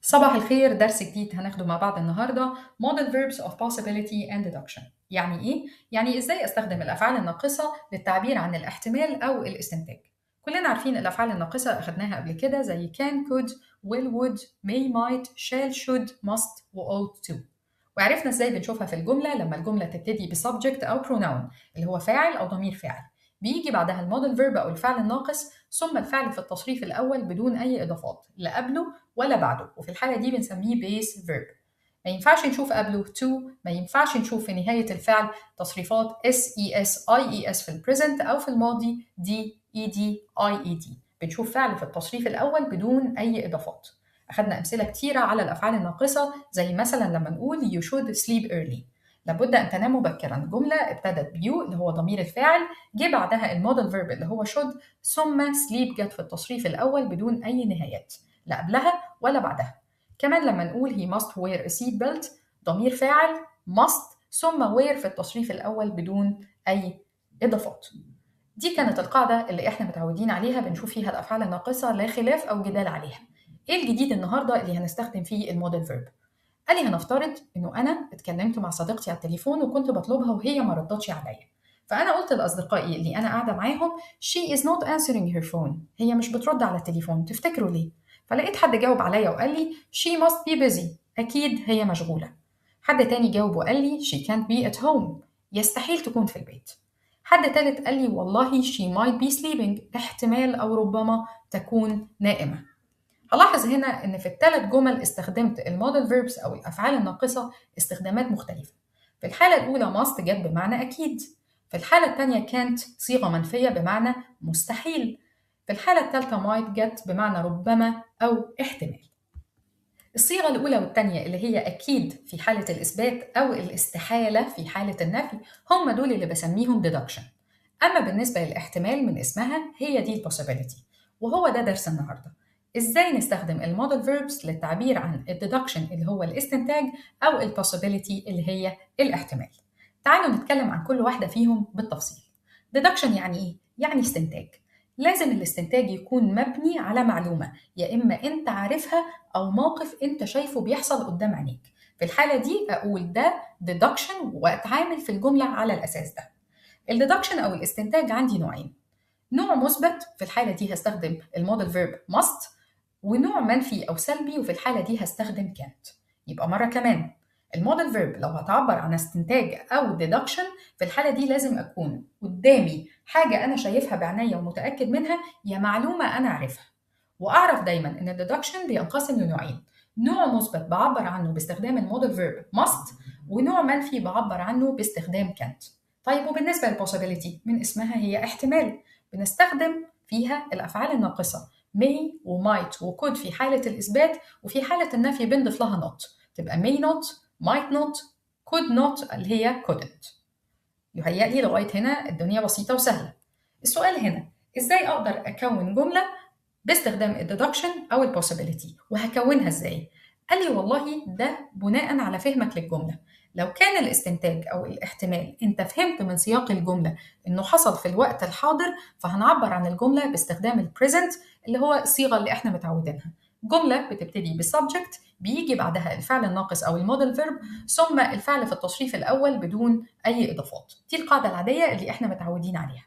صباح الخير، درس جديد هناخده مع بعض النهارده Model Verbs of Possibility and Deduction. يعني إيه؟ يعني إزاي أستخدم الأفعال الناقصة للتعبير عن الاحتمال أو الاستنتاج. كلنا عارفين الأفعال الناقصة أخدناها قبل كده زي can, could, will, would, may, might, shall, should, must و ought to. وعرفنا إزاي بنشوفها في الجملة لما الجملة تبتدي بسubject أو pronoun اللي هو فاعل أو ضمير فاعل. بيجي بعدها الموديل فيرب أو الفعل الناقص ثم الفعل في التصريف الأول بدون أي إضافات لا قبله ولا بعده، وفي الحالة دي بنسميه base verb. ما ينفعش نشوف قبله to، ما ينفعش نشوف في نهاية الفعل تصريفات ses ies في البريزنت أو في الماضي d ed ied. بنشوف فعل في التصريف الأول بدون أي إضافات. أخدنا أمثلة كتيرة على الأفعال الناقصة زي مثلا لما نقول you should sleep early، لابد أن تنام مبكرا. جملة ابتدت بيو اللي هو ضمير الفاعل، جه بعدها الموديل فيرب اللي هو should، ثم sleep جت في التصريف الأول بدون أي نهايات لا قبلها ولا بعدها. كمان لما نقول he must wear a seat belt، ضمير فاعل must ثم wear في التصريف الأول بدون أي إضافات. دي كانت القاعدة اللي احنا متعودين عليها بنشوف فيها الأفعال الناقصة لا خلاف أو جدال عليها. ايه الجديد النهاردة اللي هنستخدم فيه الموديل فيرب؟ قال لي هنفترض انه انا اتكلمت مع صديقتي على التليفون وكنت بطلبها وهي ما ردتش عليا، فانا قلت لاصدقائي اللي انا قاعده معاهم she is not answering her phone، هي مش بترد على التليفون، تفتكروا ليه؟ فلقيت حد جاوب عليا وقال لي she must be busy، اكيد هي مشغوله. حد تاني جاوب وقال لي she can't be at home، يستحيل تكون في البيت. حد تالت قال لي والله she might be sleeping، احتمال او ربما تكون نائمه. هلاحظ هنا إن في الثلاث جمل استخدمت الموديل فيربس أو الأفعال الناقصة استخدامات مختلفة. في الحالة الأولى must جت بمعنى أكيد، في الحالة الثانية can't صيغة منفية بمعنى مستحيل، في الحالة الثالثة might جت بمعنى ربما أو احتمال. الصيغة الأولى والثانية اللي هي أكيد في حالة الإثبات أو الاستحالة في حالة النفي هم دول اللي بسميهم deduction. أما بالنسبة للاحتمال من اسمها هي دي possibility، وهو ده درس النهاردة. إزاي نستخدم الموديل verbs للتعبير عن الديدكشن اللي هو الاستنتاج أو البوسيبيليتي اللي هي الاحتمال. تعالوا نتكلم عن كل واحدة فيهم بالتفصيل. deduction يعني إيه؟ يعني استنتاج. لازم الاستنتاج يكون مبني على معلومة يا إما أنت عارفها أو موقف أنت شايفه بيحصل قدام عينيك. في الحالة دي أقول ده deduction وأتعامل في الجملة على الأساس ده. الديدكشن أو الاستنتاج عندي نوعين، نوع مثبت في الحالة دي هستخدم الموديل فيرب must، ونوع منفي أو سلبي وفي الحالة دي هستخدم can't. يبقى مرة كمان، الموديل فيرب لو هتعبر عن استنتاج أو deduction في الحالة دي لازم أكون قدامي حاجة أنا شايفها بعينيا ومتأكد منها يا معلومة أنا عارفها. وأعرف دايما إن الديدكشن بينقسم لنوعين، نوع مثبت بعبر عنه باستخدام الموديل فيرب must، ونوع منفي بعبر عنه باستخدام can't. طيب وبالنسبة للبوسيبيليتي من اسمها هي احتمال، بنستخدم فيها الأفعال الناقصة may و might و could في حالة الإثبات، وفي حالة النفي بنضيف لها not، تبقى may not might not could not اللي هي couldn't. يهيأ لي لغاية هنا الدنيا بسيطة وسهلة. السؤال هنا إزاي أقدر أكون جملة باستخدام الديدكشن أو البوسيبيليتي، وهكونها إزاي؟ قال لي والله ده بناء على فهمك للجملة. لو كان الاستنتاج أو الاحتمال أنت فهمت من سياق الجملة إنه حصل في الوقت الحاضر، فهنعبر عن الجملة باستخدام البريزنت اللي هو الصيغة اللي إحنا متعودينها. جملة بتبتدي بالسبجكت بيجي بعدها الفعل الناقص أو الموديل فيرب ثم الفعل في التصريف الأول بدون أي إضافات. دي القاعدة العادية اللي إحنا متعودين عليها.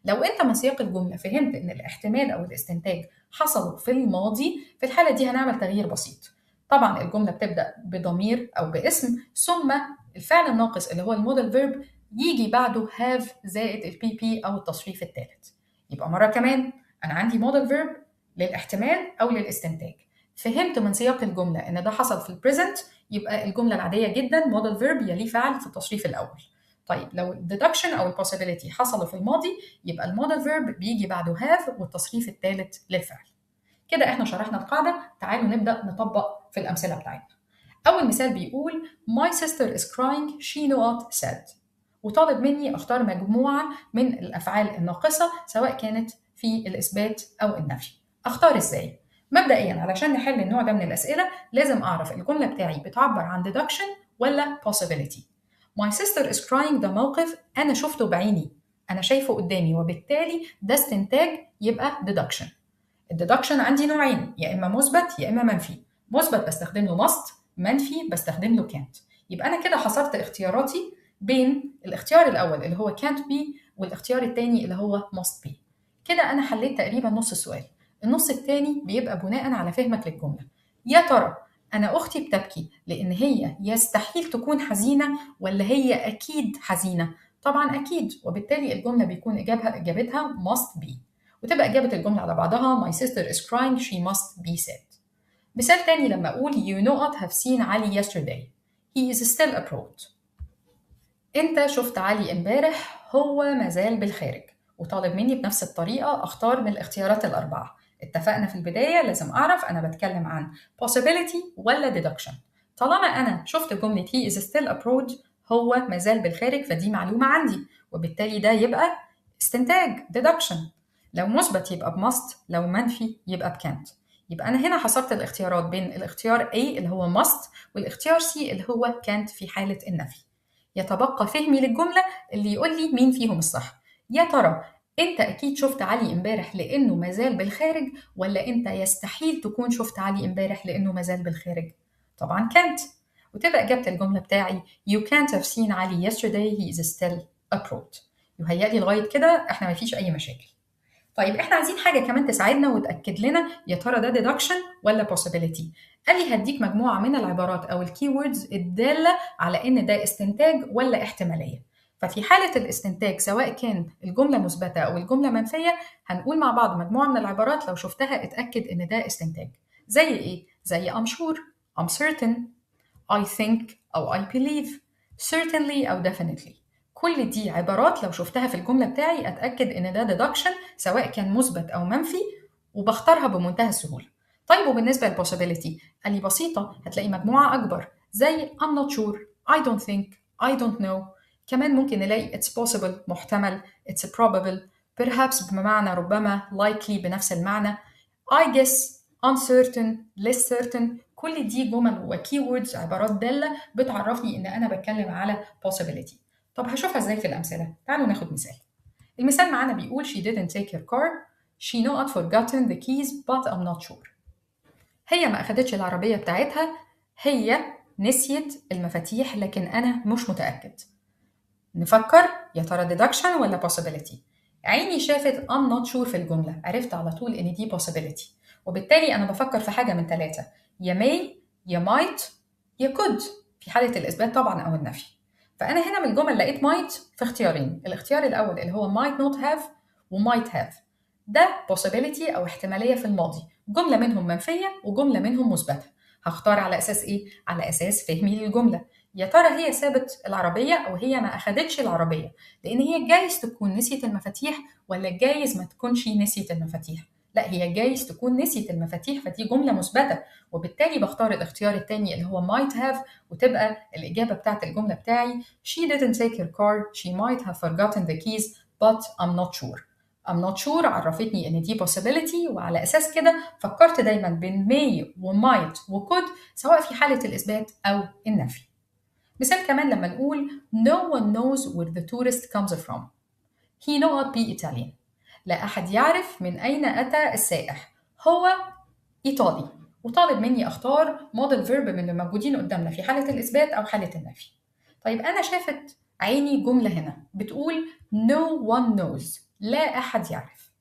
لو أنت من سياق الجملة فهمت إن الاحتمال أو الاستنتاج حصلوا في الماضي، في الحالة دي هنعمل تغيير بسيط. طبعا الجملة بتبدأ بضمير أو باسم ثم الفعل الناقص اللي هو الموديل فيرب يجي بعده have زائد البي بي أو التصريف الثالث. يبقى مرة كمان أنا عندي موديل فيرب للاحتمال أو للاستنتاج، فهمت من سياق الجملة إن ده حصل في البريزنت، يبقى الجملة العادية جدا موديل فيرب يليه فعل في التصريف الأول. طيب لو الديدكشن أو البوسيبيليتي حصلوا في الماضي، يبقى الموديل فيرب بيجي بعده have والتصريف الثالث للفعل. كده احنا شرحنا القاعدة، تعالوا نبدأ نطبق في الأمثلة بتاعتنا. أول مثال بيقول My sister is crying she not sad، وطالب مني أختار مجموعة من الأفعال الناقصة سواء كانت في الإثبات أو النفي. أختار إزاي؟ مبدئيا علشان نحل النوع ده من الأسئلة لازم أعرف الجملة بتاعي بتعبر عن deduction ولا possibility. My sister is crying ده موقف أنا شفته بعيني، أنا شايفه قدامي وبالتالي ده استنتاج يبقى deduction. الديدكشن عندي نوعين، يا إما مثبت يا إما منفي. مثبت بستخدم له must، منفي بستخدم له can't. يبقى أنا كده حصرت اختياراتي بين الاختيار الأول اللي هو can't be والاختيار التاني اللي هو must be. كده أنا حليت تقريبا نص السؤال. النص التاني بيبقى بناء على فهمك للجملة. يا ترى أنا أختي بتبكي لأن هي يستحيل تكون حزينة ولا هي أكيد حزينة؟ طبعا أكيد، وبالتالي الجملة بيكون إجابتها must be، وتبقى إجابة الجملة على بعضها: My sister is crying, she must be sad. مثال تاني لما أقول You not have seen علي yesterday. He is still abroad. أنت شفت علي امبارح، هو مازال بالخارج. وطالب مني بنفس الطريقة أختار من الاختيارات الأربعة. اتفقنا في البداية لازم أعرف أنا بتكلم عن possibility ولا deduction. طالما أنا شفت جملة he is still abroad، هو مازال بالخارج، فدي معلومة عندي، وبالتالي ده يبقى استنتاج deduction. لو مثبت يبقى بmust، لو منفي يبقى بcan't. يبقى أنا هنا حصرت الاختيارات بين الاختيار A اللي هو must والاختيار C اللي هو can't في حالة النفي. يتبقى فهمي للجملة اللي يقول لي مين فيهم الصح. يا ترى انت اكيد شفت علي امبارح لانه مازال بالخارج، ولا انت يستحيل تكون شفت علي امبارح لانه مازال بالخارج؟ طبعا can't. وتبقى اجابة الجملة بتاعي You can't have seen علي yesterday, he is still abroad. يهيألي لغاية كده احنا مفيش اي مشاكل. طيب احنا عايزين حاجة كمان تساعدنا وتأكد لنا يا ترى ده deduction ولا possibility. قال لي هديك مجموعة من العبارات أو الكيوردز الدالة على إن ده استنتاج ولا احتمالية. ففي حالة الاستنتاج سواء كان الجملة مثبتة أو الجملة منفية، هنقول مع بعض مجموعة من العبارات لو شفتها اتأكد إن ده استنتاج. زي إيه؟ زي I'm sure، I'm certain، I think أو I believe، certainly أو definitely. كل دي عبارات لو شفتها في الجملة بتاعي أتأكد إن ده deduction سواء كان مثبت أو منفي، وبختارها بمنتهى السهولة. طيب وبالنسبة للpossibility قال لي بسيطة، هتلاقي مجموعة أكبر زي I'm not sure، I don't think، I don't know. كمان ممكن نلاقي it's possible محتمل، it's probable، perhaps بمعنى ربما، likely بنفس المعنى، I guess، uncertain، less certain. كل دي جمل وكيوردز عبارات دالة بتعرفني إن أنا بتكلم على possibility. طب هشوفها إزاي في الأمثلة؟ تعالوا ناخد مثال. المثال معانا بيقول She didn't take her car. She not forgotten the keys but I'm not sure. هي ما أخدتش العربية بتاعتها، هي نسيت المفاتيح لكن أنا مش متأكد. نفكر يا ترى deduction ولا possibility. عيني شافت I'm not sure في الجملة، عرفت على طول إن دي possibility، وبالتالي أنا بفكر في حاجة من ثلاثة: يا may، يا might، يا could في حالة الإثبات طبعا أو النفي. فأنا هنا من الجمل لقيت might في اختيارين. الاختيار الأول اللي هو might not have و might have، ده possibility أو احتمالية في الماضي، جملة منهم منفية وجملة منهم مثبتة. هختار على أساس إيه؟ على أساس فهمي للجملة. يا ترى هي سابت العربية أو هي ما أخدتش العربية؟ لأن هي جايز تكون نسيت المفاتيح ولا جايز ما تكونش نسيت المفاتيح؟ لا، هي جايز تكون نسيت المفاتيح، فدي جملة مثبتة، وبالتالي بختار الاختيار التاني اللي هو might have، وتبقى الإجابة بتاعت الجملة بتاعي She didn't take her car, she might have forgotten the keys but I'm not sure. I'm not sure عرفتني إن دي possibility، وعلى أساس كده فكرت دايما بين may و might و could سواء في حالة الإثبات أو النفي. مثال كمان لما نقول No one knows where the tourist comes from. He not be Italian. لا أحد يعرف من أين أتى السائح، هو إيطالي. وطالب مني أختار model verb من اللي موجودين قدامنا في حالة الإثبات أو حالة النفي. طيب أنا شافت عيني جملة هنا بتقول No one knows، لا أحد يعرف.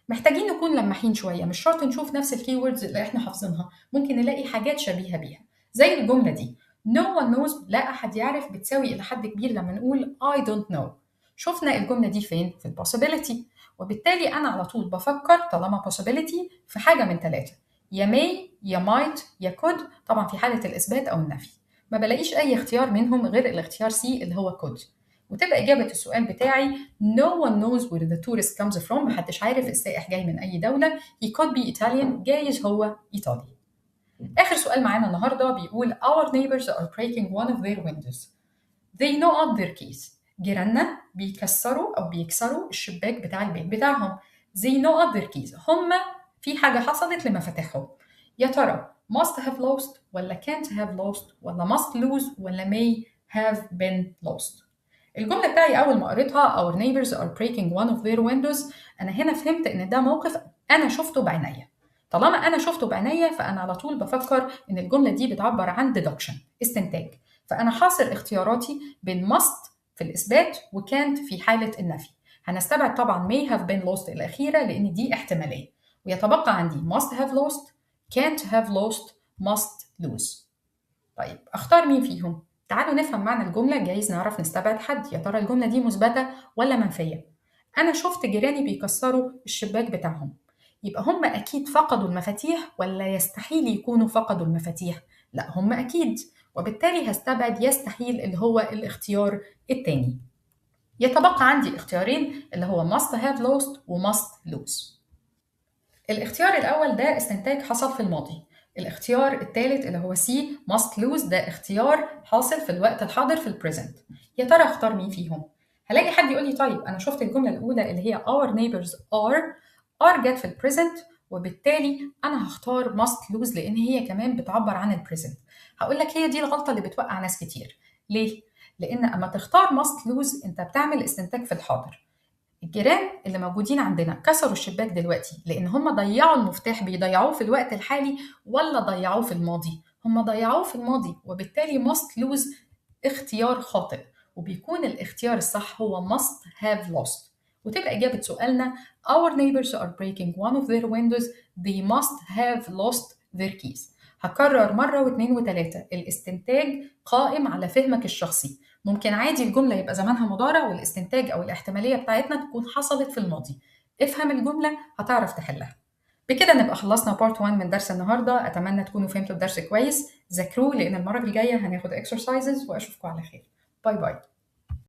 محتاجين نكون لماحين شوية، مش شرط نشوف نفس الكيوردز اللي احنا حافظينها، ممكن نلاقي حاجات شبيهة بيها. زي الجملة دي No one knows، لا أحد يعرف، بتساوي إلى حد كبير لما نقول I don't know. شفنا الجملة دي فين؟ في possibility، وبالتالي أنا على طول بفكر طالما possibility في حاجة من ثلاثة: يا may، يا might، يا could، طبعا في حالة الإثبات أو النفي. ما بلاقيش أي اختيار منهم غير الاختيار C اللي هو could، وتبقى إجابة السؤال بتاعي No one knows where the tourist comes from. محدش عارف السائح جاي من أي دولة. He could be Italian، جايز هو إيطالي. آخر سؤال معانا النهاردة بيقول Our neighbors are breaking one of their windows. They know up their keys. جيراننا بيكسروا أو بيكسروا الشباك بتاع البيت بتاعهم. They know up their keys. هم في حاجة حصلت لمفاتيحهم. يا ترى must have lost ولا can't have lost ولا must lose ولا may have been lost؟ الجملة بتاعي أول ما قريتها Our neighbors are breaking one of their windows، أنا هنا فهمت إن ده موقف أنا شفته بعينيا. طالما أنا شفته بعينيا فأنا على طول بفكر إن الجملة دي بتعبر عن deduction، استنتاج. فأنا حاصر اختياراتي بين must في الإثبات و can't في حالة النفي. هنستبعد طبعا may have been lost الأخيرة لأن دي احتمالية، ويتبقى عندي must have lost، can't have lost، must lose. طيب أختار مين فيهم؟ تعالوا نفهم معنى الجملة، جايز نعرف نستبعد حد. يا ترى الجملة دي مثبتة ولا منفية؟ أنا شفت جيراني بيكسروا الشباك بتاعهم، يبقى هم أكيد فقدوا المفاتيح ولا يستحيل يكونوا فقدوا المفاتيح؟ لا، هم أكيد، وبالتالي هستبعد يستحيل اللي هو الاختيار التاني. يتبقى عندي اختيارين اللي هو must have lost و must lose. الاختيار الأول ده استنتاج حصل في الماضي. الاختيار الثالث اللي هو C must lose ده اختيار حاصل في الوقت الحاضر في البريزنت. يا ترى اختار مين فيهم؟ هلاقي حد يقول لي طيب أنا شفت الجملة الأولى اللي هي our neighbors are جت في البريزنت، وبالتالي أنا هختار must lose لأن هي كمان بتعبر عن البريزنت. هقول لك هي دي الغلطة اللي بتوقع ناس كتير. ليه؟ لأن أما تختار must lose أنت بتعمل استنتاج في الحاضر. الجيران اللي موجودين عندنا كسروا الشباك دلوقتي لأن هم ضيعوا المفتاح، بيضيعوه في الوقت الحالي ولا ضيعوه في الماضي؟ هم ضيعوه في الماضي، وبالتالي must lose اختيار خاطئ، وبيكون الاختيار الصح هو must have lost. وتبقى إجابة سؤالنا our neighbors are breaking one of their windows they must have lost their keys. هكرر مرة واثنين وثلاثة، الاستنتاج قائم على فهمك الشخصي. ممكن عادي الجملة يبقى زمانها مضارع والاستنتاج أو الاحتمالية بتاعتنا تكون حصلت في الماضي. افهم الجملة هتعرف تحلها. بكده نبقى خلصنا بارت 1 من درس النهاردة. أتمنى تكونوا فهمتوا الدرس كويس. ذاكروه لأن المرة الجاية هناخد exercises، وأشوفكم على خير. باي باي.